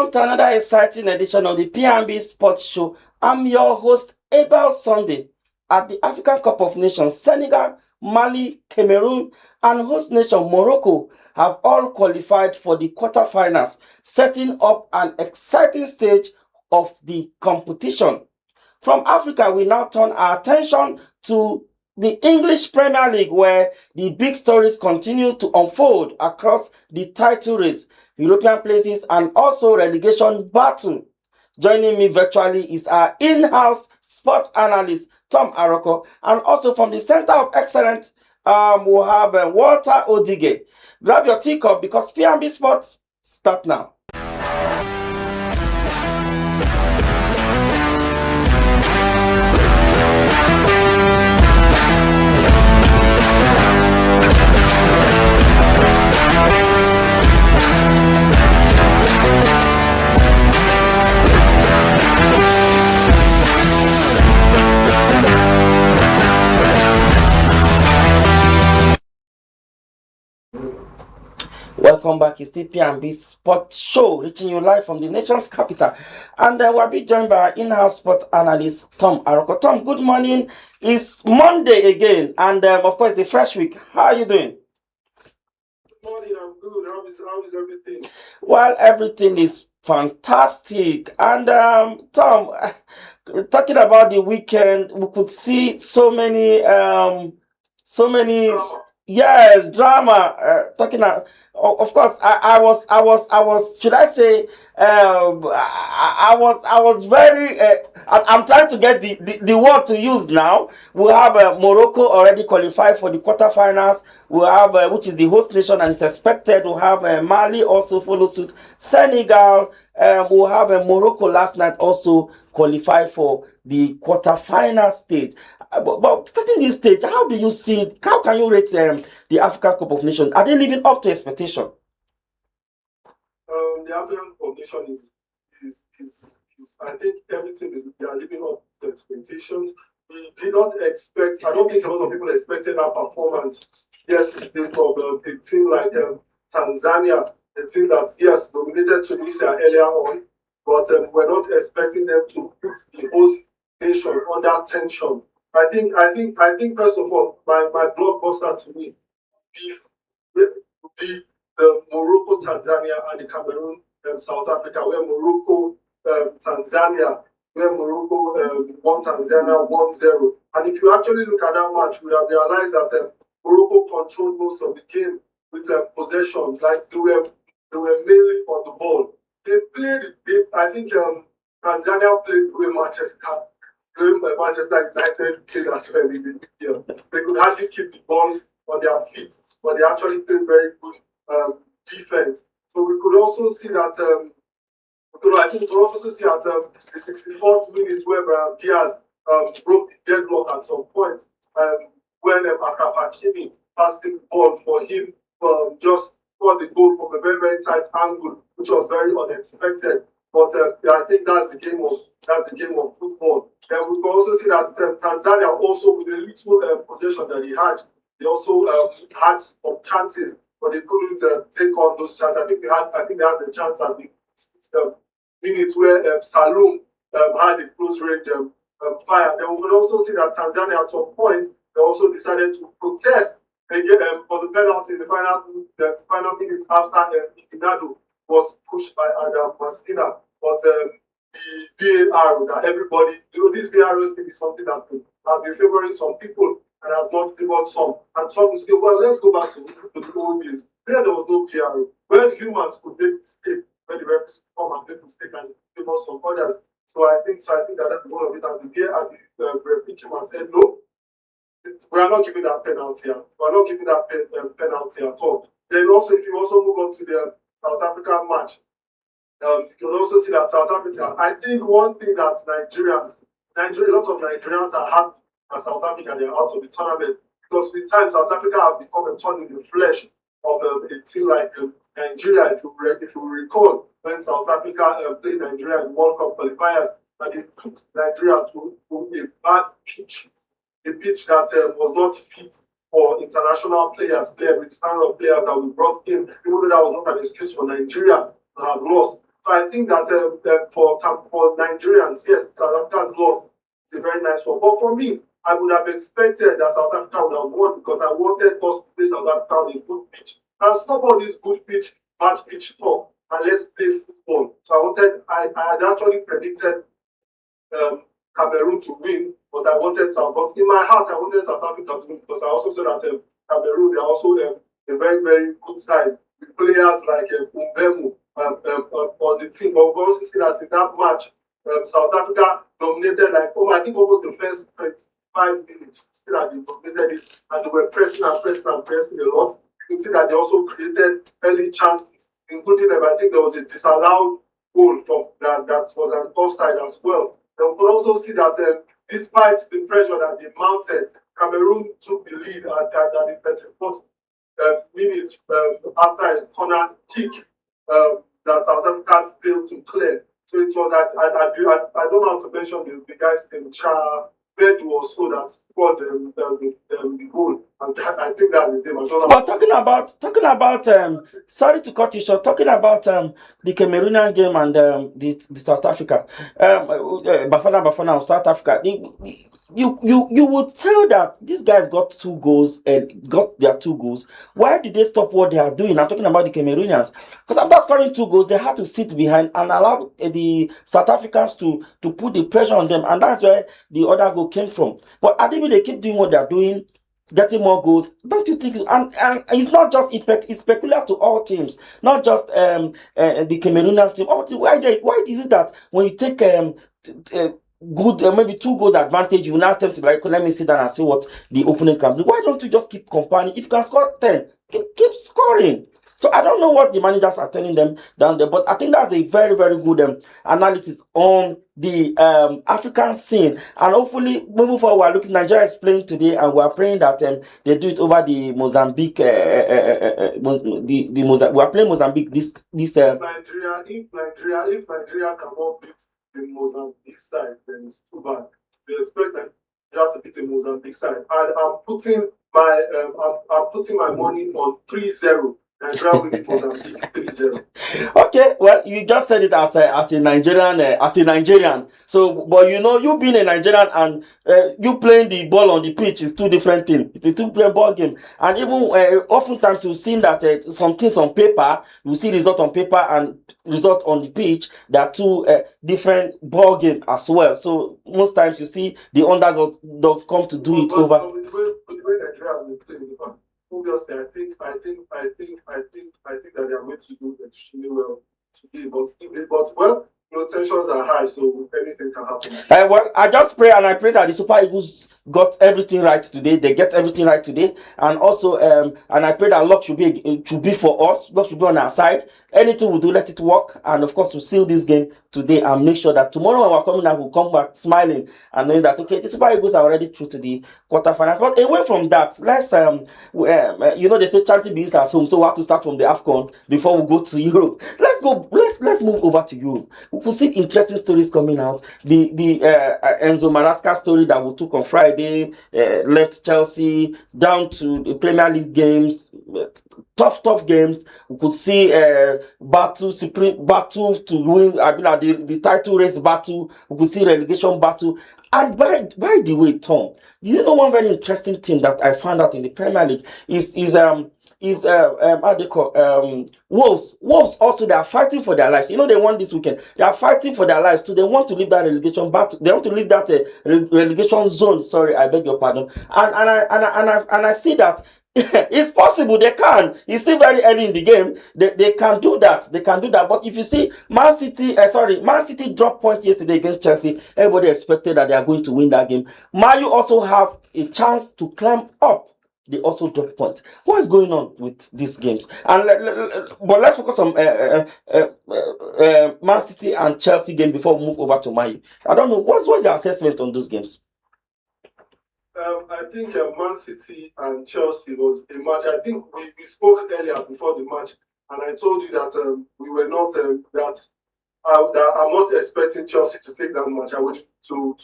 Welcome to another exciting edition of the P&B Sports Show. I'm your host, Abel Sunday. At the African Cup of Nations, Senegal, Mali, Cameroon, and host nation Morocco have all qualified for the quarterfinals, setting up an exciting stage of the competition. From Africa, we now turn our attention to the English Premier League, where the big stories continue to unfold across the title race, European places, and also relegation battle. Joining me virtually is our in-house sports analyst, Tom Aroko, and also from the Center of Excellence, we'll have Walter Odige. Grab your teacup because P&B Sports start now. Welcome back. It's the P&B Sports Show, reaching you live from the nation's capital. And we'll be joined by our in-house sports analyst, Tom Aroko. Tom, good morning. It's Monday again, and of course, the fresh week. How are you doing? Good morning, I'm good. How is everything? Well, everything is fantastic. And Tom, talking about the weekend, we could see so many yes, drama. Talking of course, I was. Should I say? I was very. I'm trying to get the word to use now. We have Morocco already qualified for the quarterfinals. We have which is the host nation, and it's expected to have Mali also follow suit. Senegal. We'll have Morocco last night also qualified for the quarterfinal stage. But starting this stage, how do you see it? How can you rate the African Cup of Nations? Are they living up to expectation? The African Cup of Nations is I think everything is they are living up to expectations. We did not expect. I don't think a lot of people expected that performance yesterday from a team like Tanzania, a team that yes dominated Tunisia earlier on, but we're not expecting them to put the host nation under tension. I think first of all, my blockbuster to me would be the Morocco, Tanzania, and the Cameroon, South Africa, where Morocco, Tanzania, where Morocco won Tanzania 1-0. And if you actually look at that match, you would have realized that Morocco controlled most of the game with possession, like they were mainly on the ball. They played. I think Tanzania played with Manchester. Manchester United played as well in the year. They could hardly keep the ball on their feet, but they actually played very good defense. So we could also see that. I think we could also see at the 64th minute where Diaz broke the deadlock at some point when Akraf Hakimi passed the ball for him just scored the goal from a very very tight angle, which was very unexpected. But I think that's the game of football. And we can also see that Tanzania also with the little possession that they also had some chances, but they couldn't take on those chances. I think they had the chance at the minute where Salum had a close range fire. Then we could also see that Tanzania at some point they also decided to protest again for the penalty in the final minutes after Inado was pushed by Adam Masina. But the VAR that everybody, this VAR thing is something that has been favoring some people and has not favored some. And some will say, well, let's go back to the old days. There was no VAR. When humans could make mistake, when the referees come and make mistake and favor some others. So I think that that's one of it. And the referee came and said, no, we are not giving that penalty out. We are not giving that penalty at all. Then also, if you also move on to the South African match, you can also see that South Africa, I think one thing that lots of Nigerians are happy that South Africa they are out of the tournament because with time South Africa have become a thorn in the flesh of a team like Nigeria. If you recall, when South Africa played Nigeria in World Cup qualifiers, and they took Nigeria to a bad pitch, a pitch that was not fit for international players, with standard of players that we brought in, even though that was not an excuse for Nigeria to have lost. So I think that for Nigerians, yes, South Africa's loss is a very nice one. But for me, I would have expected that South Africa would have won because I wanted us to play South Africa on a good pitch. And stop all this good pitch, bad pitch talk, and let's play football. So I had actually predicted Cameroon to win, but but in my heart, I wanted South Africa to win because I also saw that Cameroon, they're also a very, very good side with players like Umbemu on the team. But we also see that in that match, South Africa dominated I think almost the first 5 minutes. See that they dominated it and they were pressing and pressing and pressing a lot. You can see that they also created early chances, including I think there was a disallowed goal from that was an offside as well. And we could also see that despite the pressure that they mounted, Cameroon took the lead at the 34th minute after a corner kick that South Africa failed to clear. So it was I don't know how to mention the guy's name, Bedou or so that scored the goal. And I think that's his name. I don't know. But talking about sorry to cut you short, talking about the Cameroonian game and the South Africa, Bafana of South Africa, you would tell that these guys got 2 goals and got their 2 goals. Why did they stop what they are doing? I'm talking about the Cameroonians, because after scoring 2 goals, they had to sit behind and allow the South Africans to put the pressure on them, and that's where the other goal came from. But Adibi, they keep doing what they're doing, getting more goals. Don't you think? And it's not just it's peculiar to all teams, not just the Cameroonian team. Why is it that when you take good maybe 2 goals advantage, you now attempt to let me sit down and see what the opponent can do? Why don't you just keep compounding? If you can score 10, keep scoring. So I don't know what the managers are telling them down there, but I think that's a very, very good analysis on the African scene. And hopefully, moving forward, we're looking. Nigeria is playing today, and we're praying that they do it over the Mozambique. We are playing Mozambique this. Nigeria, if Nigeria cannot beat the Mozambique side, then it's too bad. We expect Nigeria to beat the Mozambique side, and I'm putting my money on 3-0. Nigeria winning Mozambique 3-0. Okay, well, you just said it as a Nigerian. So, but you being a Nigerian and you playing the ball on the pitch is 2 different things. It's a 2 ball game, and even oftentimes you've seen that some things on paper, you see result on paper and result on the pitch. There are 2 different ball game as well. So most times you see the underdogs come to do it over. With the way Nigeria will play in the back. Obviously, I think that they are going to do extremely well today. But tensions are high, so anything can happen. Well, I just pray and I pray that the Super Eagles got everything right today. They get everything right today, and also and I pray that luck should be for us. Luck should be on our side. Anything we do, let it work, and of course, we'll seal this game today and make sure that tomorrow when we're coming out, we'll come back smiling and knowing that okay, the Super Eagles are already through to the quarterfinals. But away from that, let's they say charity begins at home, so we have to start from the AFCON before we go to Europe. Let's move over to Europe. We could see interesting stories coming out. The Enzo Maresca story that we took on Friday left Chelsea down to the Premier League games, tough games. We could see supreme battle to win. I mean, the title race battle. We could see relegation battle. And by the way, Tom, you know one very interesting thing that I found out in the Premier League is how they call Wolves. Wolves also, they are fighting for their lives. They won this weekend. They are fighting for their lives too. They want to leave that relegation battle. They want to leave that relegation zone. Sorry, I beg your pardon. And I see that it's possible. They can. It's still very early in the game. They can do that. They can do that. But if you see Man City dropped points yesterday against Chelsea. Everybody expected that they are going to win that game. Man U also have a chance to climb up. They also drop points. What is going on with these games? And but let's focus on Man City and Chelsea game before we move over to Man U. I don't know what's your assessment on those games. I think Man City and Chelsea was a match. I think we spoke earlier before the match, and I told you that we were not that I'm not expecting Chelsea to take that match. I would to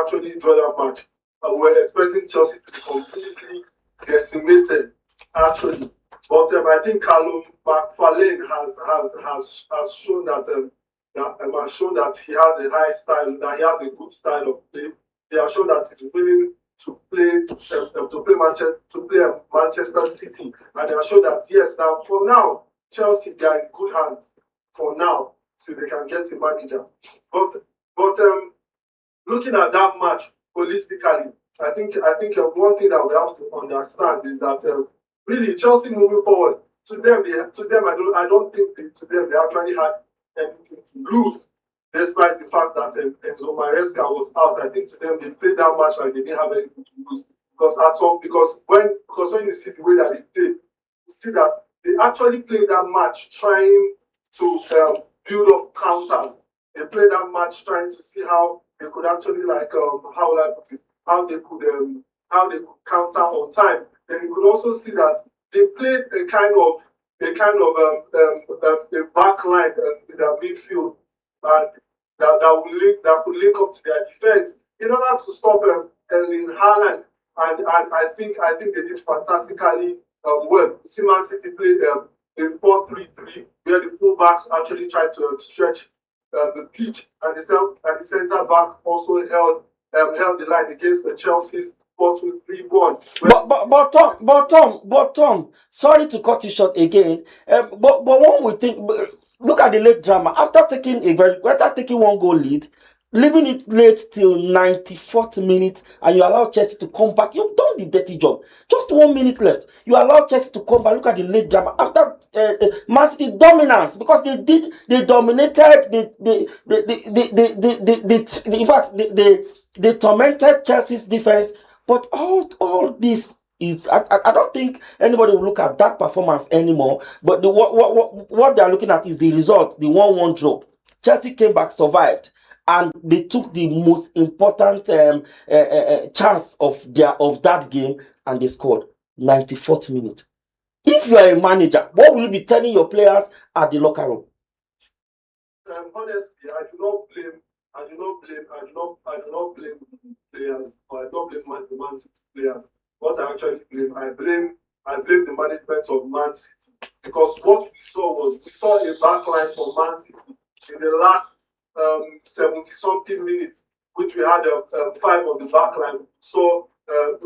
actually draw that match. We were expecting Chelsea to be completely decimated, actually. But I think Callum McFarlane has shown that that has shown that he has a high style, that he has a good style of play. He has shown that he's willing to play Manchester City, and they have shown that yes, now for now Chelsea they are in good hands for now, so they can get a manager. But looking at that match holistically, I think one thing that we have to understand is that really Chelsea moving forward, to them they actually had anything to lose, despite the fact that Enzo Maresca was out. I think to them they played that match like they didn't have anything to lose, because when you see the way that they play, you see that they actually played that match trying to build up counters. They played that match trying to see how they could actually how will I put it, how they could counter on time. Then you could also see that they played a back line in their midfield, and that could link up to their defense in order to stop Erling Haaland. And I think they did fantastically well. See, Man City played a 4-3-3 where the fullbacks actually tried to stretch the pitch, and the centre back also held the line against the Chelsea's 4-2-3-1. Tom, sorry to cut you short again. But when we think, look at the late drama. After taking one goal lead, leaving it late till 94th minute, and you allow Chelsea to come back. You've done the dirty job. Just 1 minute left. You allow Chelsea to come back. Look at the late drama. After Man City dominance, because they dominated, in fact, they tormented Chelsea's defense. But all this is, I don't think anybody will look at that performance anymore. But what they are looking at is the result, the 1-1 draw. Chelsea came back, survived, and they took the most important chance of that game, and they scored 94th minute. If you are a manager, what will you be telling your players at the locker room? Honestly, I do not blame players, or I don't blame the Man City players. What I actually blame, I blame the management of Man City, because what we saw a backline for Man City in the last 70-something minutes, which we had 5 on the backline. So we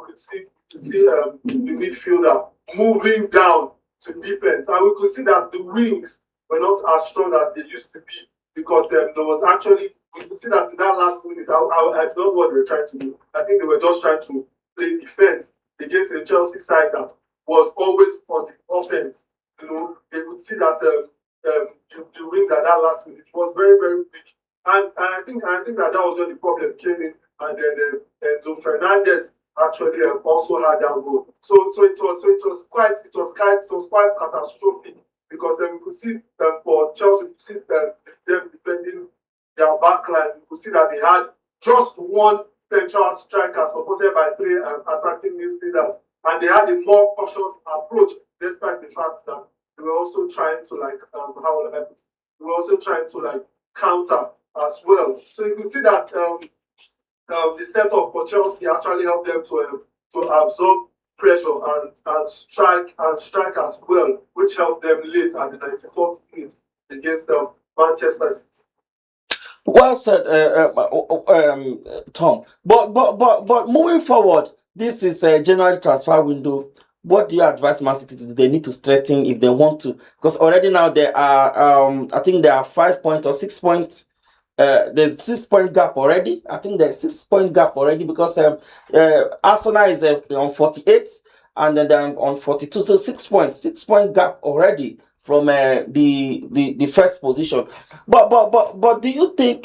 could see the midfielder moving down to defense, and we could see that the wings were not as strong as they used to be, because there was actually, we could see that in that last minute, I don't know what they were trying to do. I think they were just trying to play defense against a Chelsea side that was always on the offense. They could see that the wings at that last minute was very, very weak. And I think that was where the problem came in. And then Enzo Fernandez actually also had that goal. So it was quite catastrophic, because we could see for Chelsea, we could see them defending their backline. We could see that they had just one central striker supported by 3 attacking midfielders, and they had a more cautious approach, despite the fact that they were also trying to counter as well. So you can see that the setup for Chelsea actually helped them to absorb pressure and strike as well, which helped them late at the 94th minute against Manchester City. Well said, Tom. But moving forward, this is a January transfer window. What do you advise Man City to do? They need to strengthen if they want to, because already now there are I think there are 5 points or 6 points. There's 6-point gap already. I think there's 6-point gap already, because Arsenal is on 48 and then they're on 42. So 6-point gap already from the first position. But do you think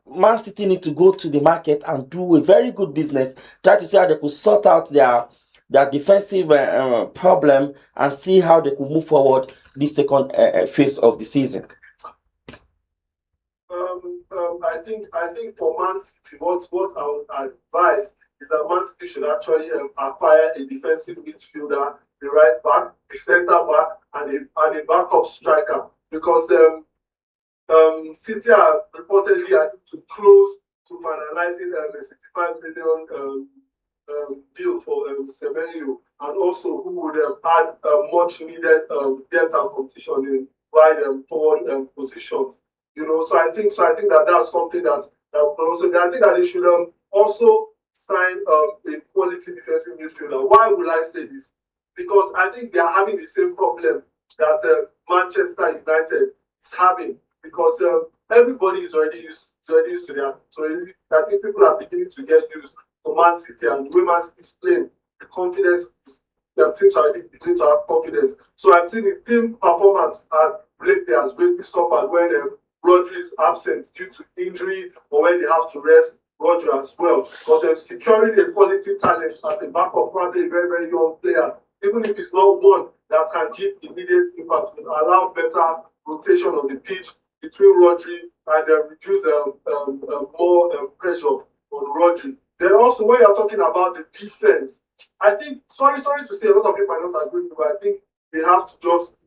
Man City need to go to the market and do a very good business, try to see how they could sort out their defensive problem, and see how they could move forward this second phase of the season? I think for Man City, what I would advise is that Man City should actually acquire a defensive midfielder, the right back, the centre back, and a backup striker, because City are reportedly to close to finalizing a 65 million deal for Semenyo, and also who would add much needed depth and competition in wide forward positions. So I think that that's something that also I think that they should also sign a quality defensive midfielder. Why will I say this? Because I think they are having the same problem that Manchester United is having, because everybody is already used to that. So I think people are beginning to get used to Man City and the way Man City is playing. The confidence is, their teams are already beginning to have confidence. So I think the team performance lately has greatly suffered when Rodri is absent due to injury, or when they have to rest Rodri as well. But securing a quality talent as a backup, probably a very, very young player, even if it's not one that can give immediate impact, will allow better rotation on the pitch between Rodri and reduce more pressure on Rodri. Then also, when you're talking about the defense, I think, sorry to say, a lot of people might not agree with me, but I think they have to just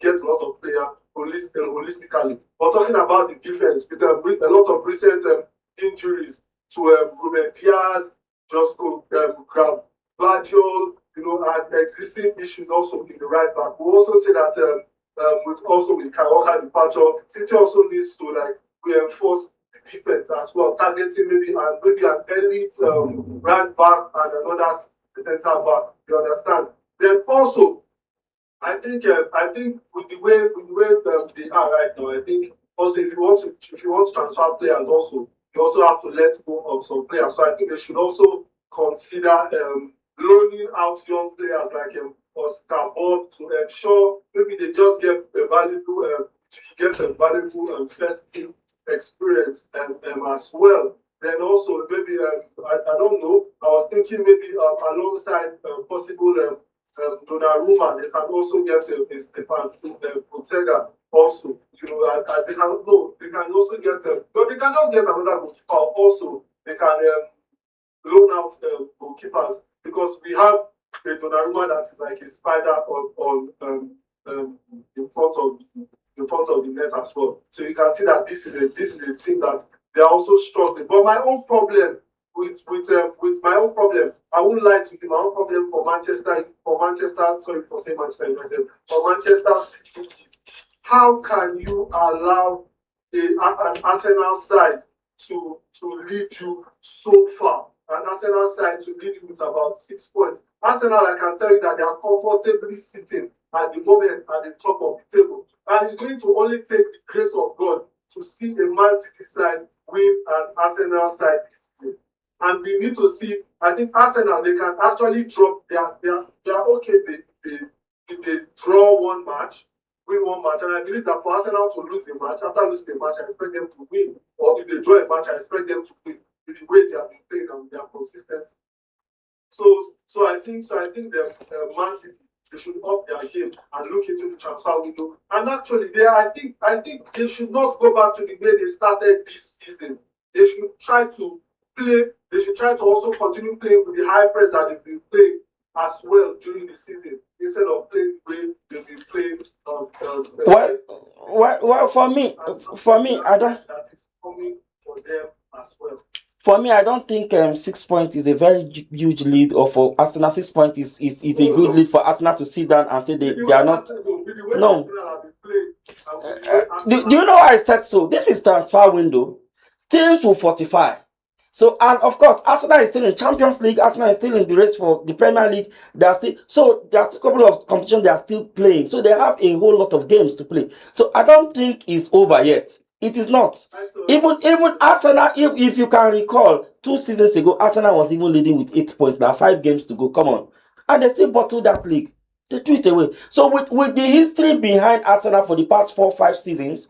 get a lot of players holistically. But talking about the defense, with a lot of recent injuries to Ruben Diaz, Josko Gvardiol, and existing issues also in the right back. We also say that with Kyle Walker departure, City also needs to reinforce the defense as well, targeting maybe an elite right back and another center back. You understand? Then also, I think with the way they are right now, I think also if you want to transfer players, also you also have to let go of some players. So I think they should also consider loaning out young players like Oscar Bob to ensure maybe they just get a valuable first team experience as well. Then also maybe I don't know. I was thinking maybe alongside possible Donnarumma, they can also get a Stefan Protega also. They can also get but they can just get another goalkeeper also. They can loan out goalkeepers, because we have a Donnarumma that is like a spider on in front of the net as well. So you can see that this is a team that they are also struggling. But my own problem with my own problem, I wouldn't lie to you. My own problem for Manchester, sorry for saying Manchester United, for Manchester City is, how can you allow an Arsenal side to lead you so far? An Arsenal side to lead you with about 6 points. Arsenal, I can tell you that they are comfortably sitting at the moment at the top of the table. And it's going to only take the grace of God to see a Man City side win an Arsenal side this season. And we need to see, I think Arsenal, they can actually drop, they are okay, they draw one match, win one match. And I believe that for Arsenal to lose a match, after losing a match, I expect them to win. Or if they draw a match, I expect them to win with the way they have been playing and their consistency. So I think the Man City, they should up their game and look into the transfer window. And actually, I think they should not go back to the way they started this season. They should try to play. They should try to also continue playing with the high press that they've been playing as well during the season, instead of playing the way they've been playing. Well, for me, I don't. That is coming for them as well. For me, I don't think 6 points is a very huge lead, or for Arsenal 6 points is a good lead for Arsenal to sit down and say they are not. No. Do you know why I said so? This is transfer window. Teams will fortify. So, and of course, Arsenal is still in Champions League. Arsenal is still in the race for the Premier League. There's a couple of competitions they are still playing. So they have a whole lot of games to play. So I don't think it's over yet. It is not. Even Arsenal, if you can recall, 2 seasons ago, Arsenal was even leading with 8 points. Now 5 games to go. Come on. And they still bottled that league. They threw it away. So with the history behind Arsenal for the past 4-5 seasons,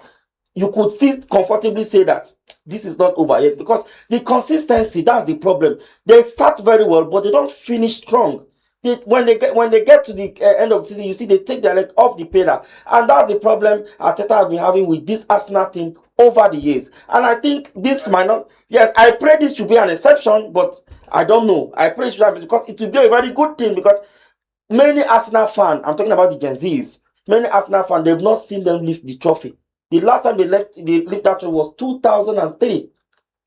you could still comfortably say that this is not over yet, because the consistency, that's the problem. They start very well, but they don't finish strong. When they get to the end of the season, you see they take their leg off the pedal, and that's the problem Arteta has been having with this Arsenal team over the years. And I think this might not. Yes, I pray this should be an exception, but I don't know. I pray it should be, because it will be a very good thing, because many Arsenal fans, I'm talking about the Gen Zs, many Arsenal fans, they've not seen them lift the trophy. The last time they lift that trophy was 2003.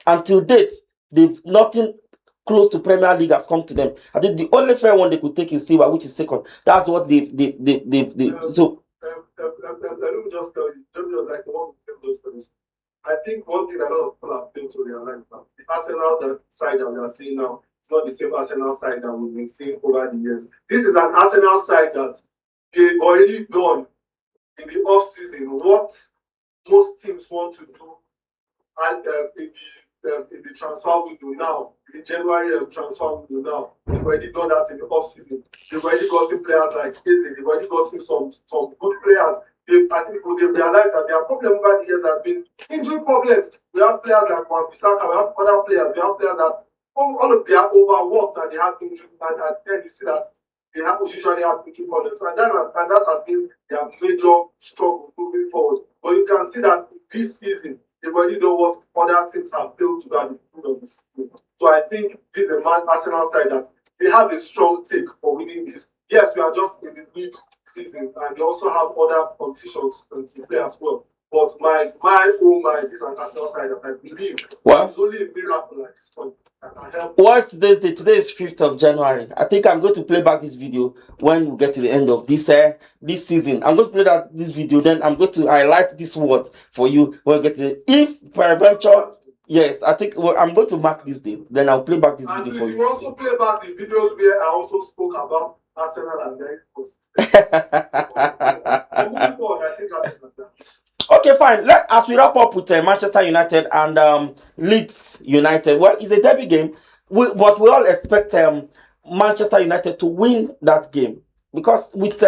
Until date, they've nothing close to Premier League has come to them. I think the only fair one they could take is silver, which is second. That's what they so let me just tell you, just like the one with those things. I think one thing a lot of people have failed to realize that the Arsenal side that we are seeing now is not the same Arsenal side that we've been seeing over the years. This is an Arsenal side that they've already done in the off season what most teams want to do, and in the transfer window now, in the January transfer window now, they've already done that in the off season. They've already gotten players like Eze. They've already gotten some good players. I think they realize that their problem over the years has been injury problems. We have players like Juan Bissaka, we have other players, we have players that all of they are overworked and they have injury, and then you see that they usually have injury problems, and that has been their major struggle moving forward. But you can see that this season they've already done what other teams have failed to do at the beginning of this season. So I think this is a Arsenal side that they have a strong take for winning this. Yes, we are just in the mid season, and they also have other competitions to play as well. But this is an Arsenal side that I believe it's only a miracle at this point. What's today's date? Today is 5th of January. I think I'm going to play back this video when we get to the end of this season. I'm going to play this video, then I'm going to highlight this word for you when we get to it. If peradventure, yes, I think I'm going to mark this date, then I'll play back this video for you. You also play back the videos where I also spoke about Arsenal and their inconsistent. Moving forward, I think Arsenal. Okay, fine. As we wrap up with Manchester United and Leeds United, well, it's a derby game, but we all expect Manchester United to win that game because with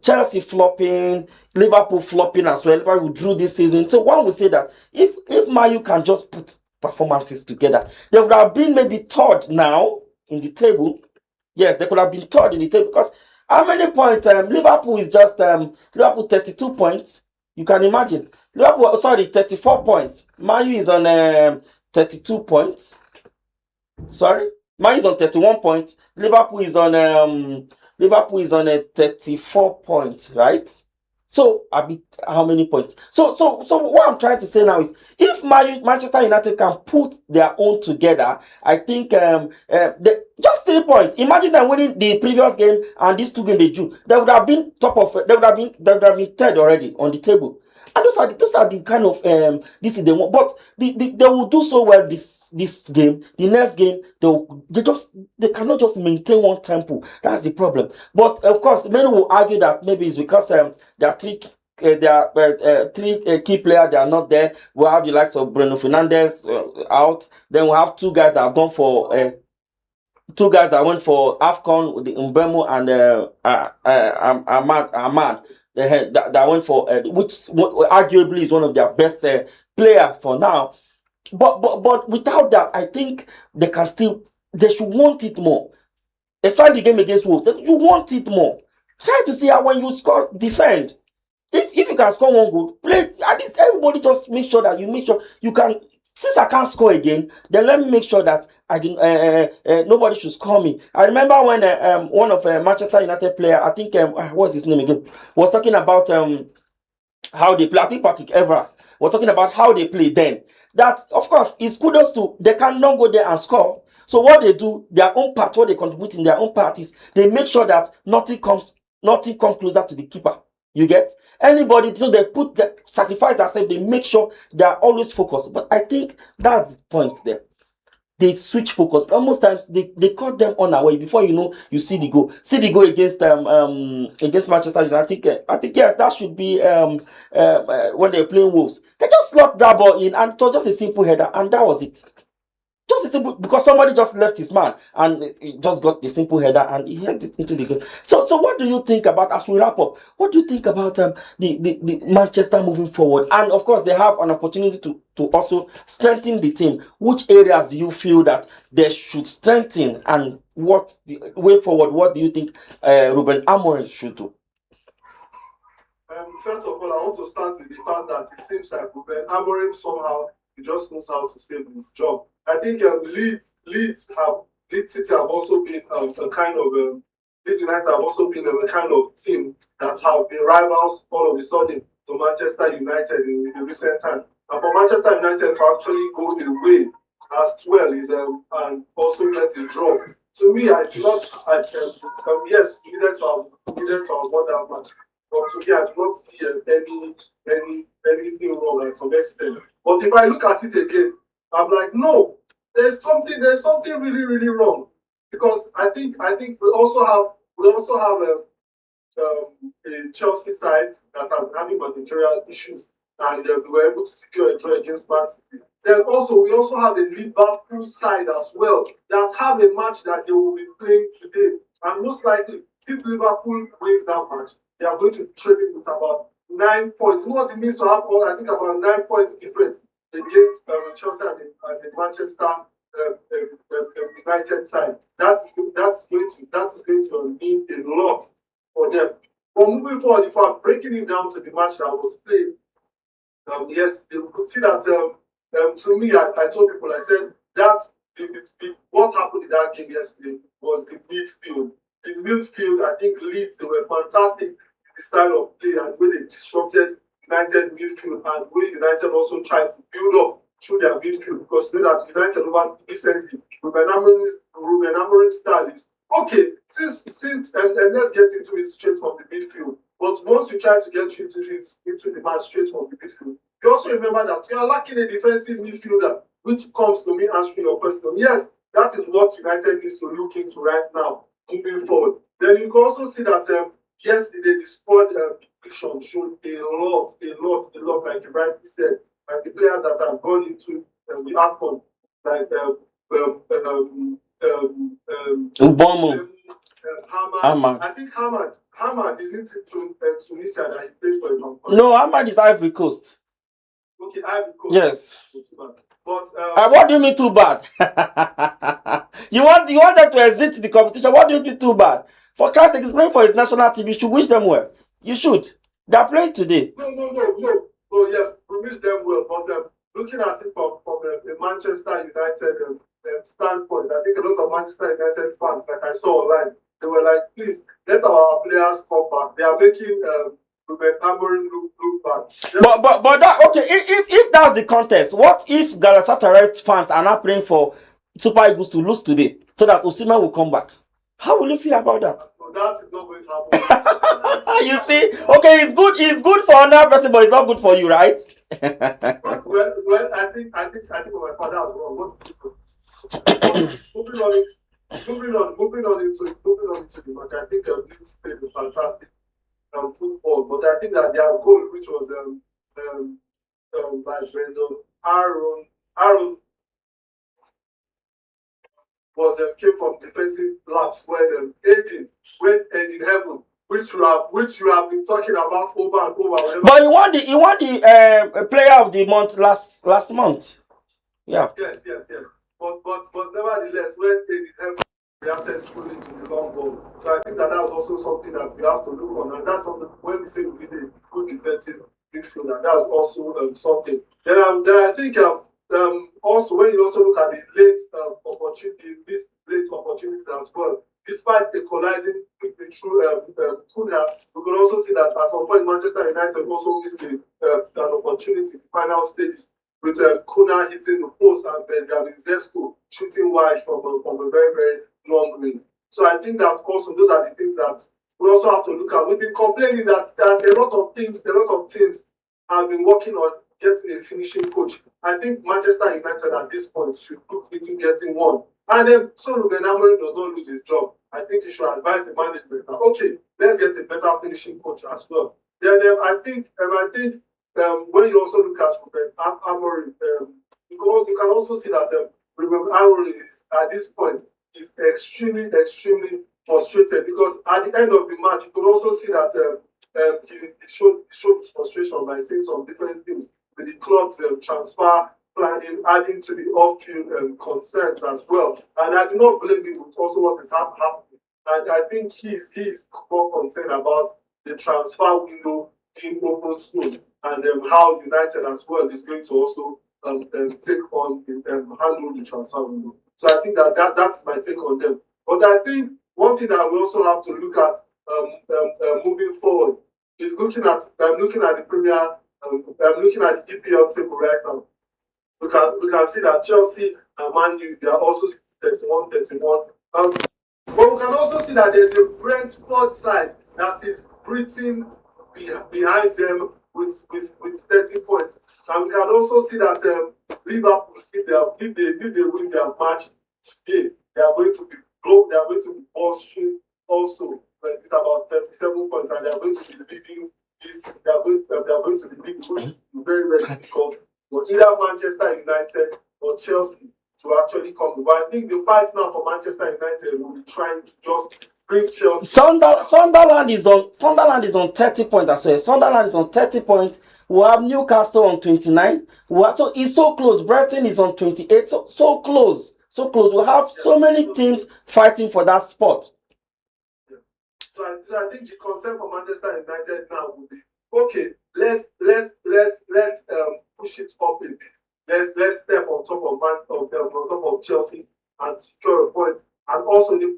Chelsea flopping, Liverpool flopping as well, Liverpool drew this season. So one would say that if Man U can just put performances together, they would have been maybe third now in the table. Yes, they could have been third in the table because how many points? Liverpool is just Liverpool 32 points. You can imagine. Liverpool, 34 points. Man U is on 32 points. Sorry, Man U is on 31 points. Liverpool is on 34 points, right? So how many points? So what I'm trying to say now is, if Manchester United can put their own together, I think just 3 points. Imagine them winning the previous game and these two games they drew. They would have been they would have been third already on the table. And those are the kind of this is the one. But they will do so well this game. The next game they cannot just maintain one tempo. That's the problem. But of course, many will argue that maybe it's because there are three key players. They are not there. We have the likes of Bruno Fernandes out. Then we have two guys that have gone for two guys that went for AFCON with the Mbemo and Ahmad. That went for which arguably is one of their best player for now. But without that, I think they should want it more. Especially the game against Wolves, you want it more. Try to see how when you score, defend. If you can score one goal, play. At least everybody just make sure that you can. Since I can't score again, then let me make sure that nobody should score me. I remember when one of Manchester United player, I think what's his name again, was talking about how they play. I think Patrick Evra was talking about how they play then. That of course is kudos to, they cannot go there and score. So what they do, their own part, what they contribute in their own part is they make sure that nothing comes closer to the keeper. You get anybody, so they sacrifice themselves, they make sure they are always focused. But I think that's the point there. They switch focus. Almost times they caught them unaware. Before you know, you see the goal. See the goal against Manchester United. I think yes, that should be when they're playing Wolves. They just slot that ball in, and it was just a simple header, and that was it. Just a simple, because somebody just left his man and he just got the simple header and he headed it into the goal. So what do you think about, as we wrap up, what do you think about the Manchester moving forward? And of course, they have an opportunity to also strengthen the team. Which areas do you feel that they should strengthen, and what the way forward? What do you think Ruben Amorim should do? First of all, I want to start with the fact that it seems like Ruben Amorim somehow he just knows how to save his job. I think Leeds City have also been a kind of Leeds United have also been a kind of team that have been rivals all of a sudden to Manchester United in the recent time. And for Manchester United to actually go away as well is and also get a draw. To me, I do not. Yes, we needed to have won that match. But to me, I do not see anything wrong at some extent. But if I look at it again, I'm like, no, there's something really, really wrong. Because I think we also have a Chelsea side that has been having managerial issues, and we were able to secure a draw against Man City. Then also we also have a Liverpool side as well that have a match that they will be playing today, and most likely if Liverpool wins that match, they are going to be trailing with about 9 points. You know what it means to have all? I think about 9 points difference against Chelsea and the Manchester United side. That is going to mean a lot for them. But moving forward, if I'm breaking it down to the match that was played, yes, you could see that. To me, I told people, I said that what happened in that game yesterday was the midfield. The midfield, I think Leeds, they were fantastic in the style of play and the way they disrupted United midfield, and the way United also tried to build up through their midfield, because you know that United over recently, Ruben Amorim's style is okay. Since and let's get into it straight from the midfield. But once you try to get into the match straight from the midfield, you also remember that we are lacking a defensive midfielder, which comes to me answering your question. Yes, that is what United needs to look into right now, moving forward. Then you can also see that yesterday the squad prediction showed a lot, like you rightly said, like the players that have gone into the AFCON, like Ubomo, Hamad. Ahmad. I think Hamad isn't it to Tunisia that he played for him. No, Ahmad is Ivory Coast. Okay, Ivory Coast. Yes. But what do you mean too bad? you want them to exit the competition? What do you mean too bad? For Christ's sake, it's playing for his national team. You should wish them well. You should. They are playing today. No. Oh yes, we wish them well. But looking at it from a Manchester United standpoint, I think a lot of Manchester United fans, like I saw online, they were like, please let our players come back. They are making Ruben Amorim look bad. But that, okay, if that's the contest, what if Galatasaray fans are not praying for Super Eagles to lose today so that Osimhen will come back? How will you feel about that? So that is not going to happen. You see, okay, it's good for another person, but it's not good for you, right? But well, I think my father as well. Moving on into the match, I think Leeds played a fantastic football, but I think that their goal, which was by Brendan Aaron was came from defensive lapse when Aiden Heaven, which you have been talking about over and over. Whenever. But he won the player of the month last month. Yeah. Yes. But nevertheless, when Aiden Heaven reacted fully to the long ball, so I think that was also something that we have to look on, and that's something when we say we need a good defensive midfielder, that's also something. Then I think also when you also look at the these late opportunities as well, despite equalizing quickly through Kuna, we could also see that at some point Manchester United also missed an opportunity in the final stages with Kuna hitting the post and Benjamin Zesko shooting wide from a very, very long range. So I think that also those are the things that we also have to look at. We've been complaining that a lot of teams have been working on getting a finishing coach. I think Manchester United at this point should look into getting one. And then so Ruben Amorim does not lose his job, I think he should advise the management that okay, let's get a better finishing coach as well. Then I think when you also look at Ruben Amorim, you can also see that Ruben Amorim is at this point is extremely frustrated, because at the end of the match you could also see that he showed his frustration by saying some different things with the club's transfer planning, adding to the off-field concerns as well. And I do not blame him with also what is happening. And I think he's more concerned about the transfer window being open soon, and how United as well is going to also take on handle the transfer window. So I think that's my take on them. But I think one thing that we also have to look at moving forward is looking at the Premier. I'm looking at the EPL table right now. We can see that Chelsea and Man U, they are also 31. But we can also see that there's a Brentford side that is breathing behind them with 30 points. And we can also see that Liverpool, if they win their match today, they are going to be bolstering also with about 37 points, and they are going to be leading this. They are going to be leading, which is very, very difficult for either Manchester United or Chelsea to actually come. But I think the fight now for Manchester United will be trying to just bring Chelsea. Sunderland is on 30 points as well. Sunderland is on 30 points. We have Newcastle on 29. So it's so close. Brighton is on 28. So close. So close. We have so many teams fighting for that spot. So I think the concern for Manchester United now would be, okay, let's push it up a bit. Let's step on top of Chelsea and secure a point. And also the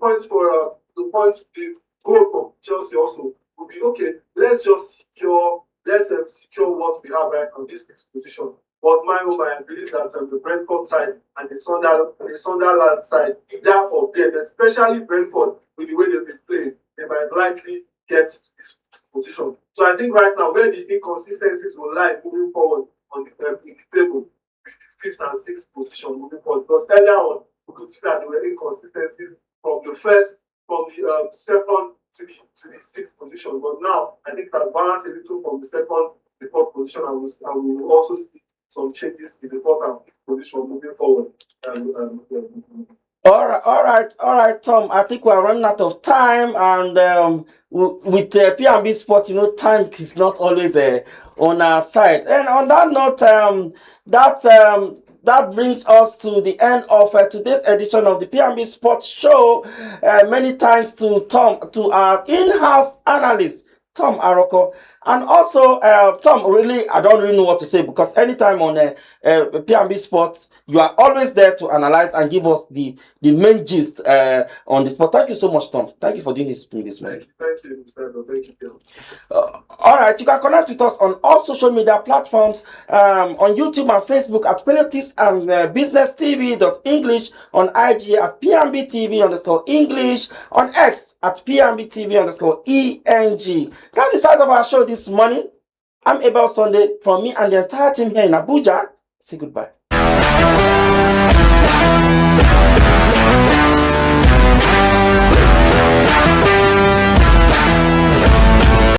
goal from Chelsea also would be, okay, let's just secure what we have right on this position. But I believe that the Brentford side and the Sunderland side, either of them, especially Brentford, with the way they've been playing, they might likely get to this position. So I think right now where the inconsistencies will lie moving forward on the table, fifth and sixth position moving forward. Because earlier on, we could see that there were inconsistencies from the second to the sixth position. But now I think that balance a little from the second to the fourth position, and we will also see some changes in the fourth and fifth position moving forward. All right, Tom. I think we're running out of time, and with P&B Sport, time is not always on our side. And on that note, that brings us to the end of today's edition of the P&B Sports Show. Many thanks to our in-house analyst, Tom Aroko. And also, Tom, really, I don't really know what to say, because anytime on P&B Sports, you are always there to analyze and give us the main gist on the sport. Thank you so much, Tom. Thank you for doing this with me this morning. Thank you, Mr. Thank you. All right, you can connect with us on all social media platforms, on YouTube and Facebook at Politics&BusinessTV.English, on IG at PNBTV_English, on X at PNBTV_ENG. That's the size of our show this morning. I'm Abel Sunday. From me and the entire team here in Abuja, say goodbye.